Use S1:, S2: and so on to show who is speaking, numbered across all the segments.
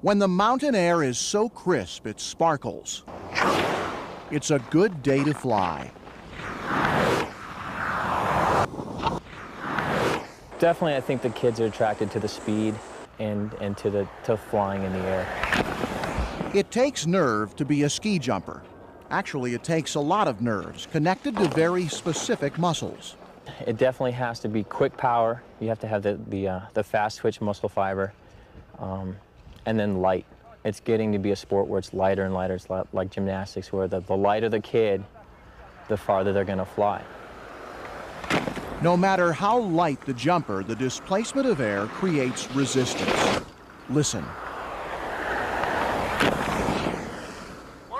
S1: When the mountain air is so crisp it sparkles, it's a good day to fly.
S2: Definitely, I think the kids are attracted to the speed and to flying in the air.
S1: It takes nerve to be a ski jumper. Actually, it takes a lot of nerves connected to very specific muscles.
S2: It definitely has to be quick power. You have to have the fast twitch muscle fiber, and then light. It's getting to be a sport where it's lighter and lighter. It's like gymnastics, where the lighter the kid, the farther they're going to fly.
S1: No matter how light the jumper, the displacement of air creates resistance. Listen.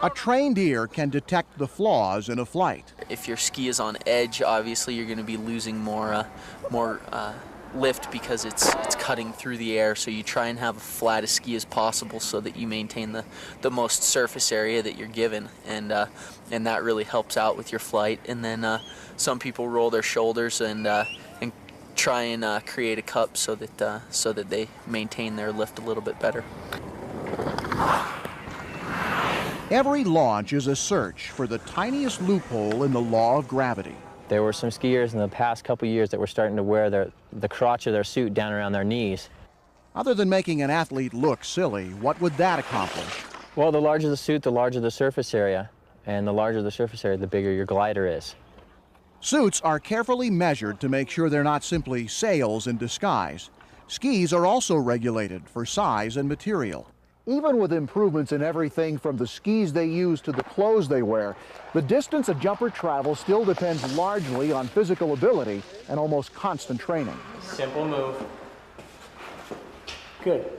S1: A trained ear can detect the flaws in a flight.
S3: If your ski is on edge, obviously you're going to be losing more lift because it's cutting through the air. So you try and have as flat a ski as possible so that you maintain the most surface area that you're given, and that really helps out with your flight. And then some people roll their shoulders and try and create a cup so that they maintain their lift a little bit better.
S1: Every launch is a search for the tiniest loophole in the law of gravity.
S2: There were some skiers in the past couple years that were starting to wear the crotch of their suit down around their knees.
S1: Other than making an athlete look silly, what would that accomplish?
S2: Well, the larger the suit, the larger the surface area. And the larger the surface area, the bigger your glider is.
S1: Suits are carefully measured to make sure they're not simply sails in disguise. Skis are also regulated for size and material. Even with improvements in everything from the skis they use to the clothes they wear, the distance a jumper travels still depends largely on physical ability and almost constant training.
S2: Simple move. Good.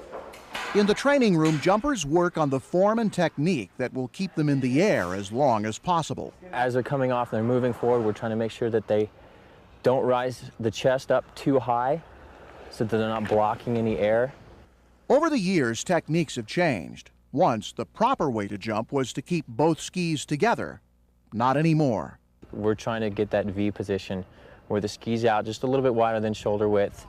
S1: In the training room, jumpers work on the form and technique that will keep them in the air as long as possible.
S2: As they're coming off and they're moving forward, we're trying to make sure that they don't rise the chest up too high so that they're not blocking any air.
S1: Over the years, techniques have changed. Once, the proper way to jump was to keep both skis together. Not anymore.
S2: We're trying to get that V position where the ski's out just a little bit wider than shoulder width.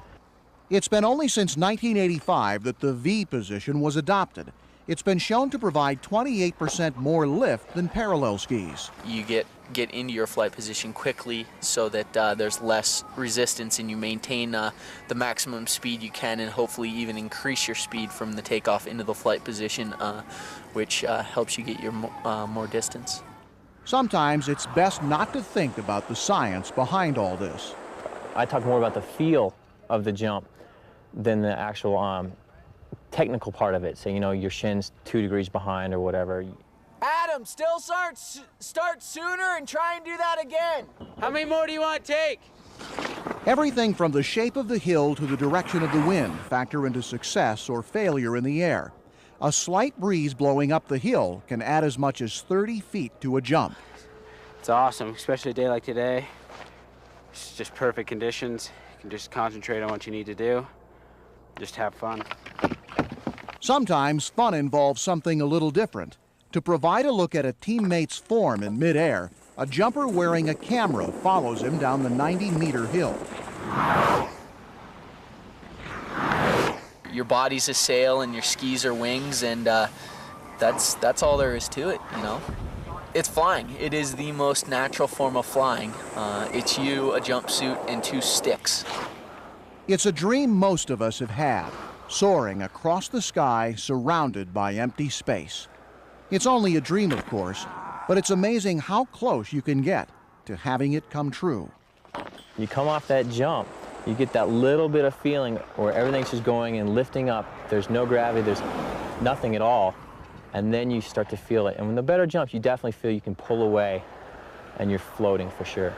S1: It's been only since 1985 that the V position was adopted. It's been shown to provide 28% more lift than parallel skis.
S3: You get into your flight position quickly so that there's less resistance, and you maintain the maximum speed you can, and hopefully even increase your speed from the takeoff into the flight position, which helps you get your more distance.
S1: Sometimes it's best not to think about the science behind all this.
S2: I talk more about the feel of the jump than the actual technical part of it. So, you know, your shin's 2 degrees behind or whatever.
S4: Adam, still start sooner and try and do that again. How many more do you want to take?
S1: Everything from the shape of the hill to the direction of the wind factor into success or failure in the air. A slight breeze blowing up the hill can add as much as 30 feet to a jump.
S5: It's awesome, especially a day like today. It's just perfect conditions. You can just concentrate on what you need to do. Just have fun.
S1: Sometimes fun involves something a little different. To provide a look at a teammate's form in midair, a jumper wearing a camera follows him down the 90-meter hill.
S3: Your body's a sail and your skis are wings, and that's all there is to it, you know. It's flying. It is the most natural form of flying. It's you, a jumpsuit, and 2 sticks.
S1: It's a dream most of us have had, soaring across the sky surrounded by empty space. It's only a dream, of course, but it's amazing how close you can get to having it come true.
S2: You come off that jump, you get that little bit of feeling where everything's just going and lifting up. There's no gravity, there's nothing at all. And then you start to feel it. And when the better jumps, you definitely feel you can pull away and you're floating for sure.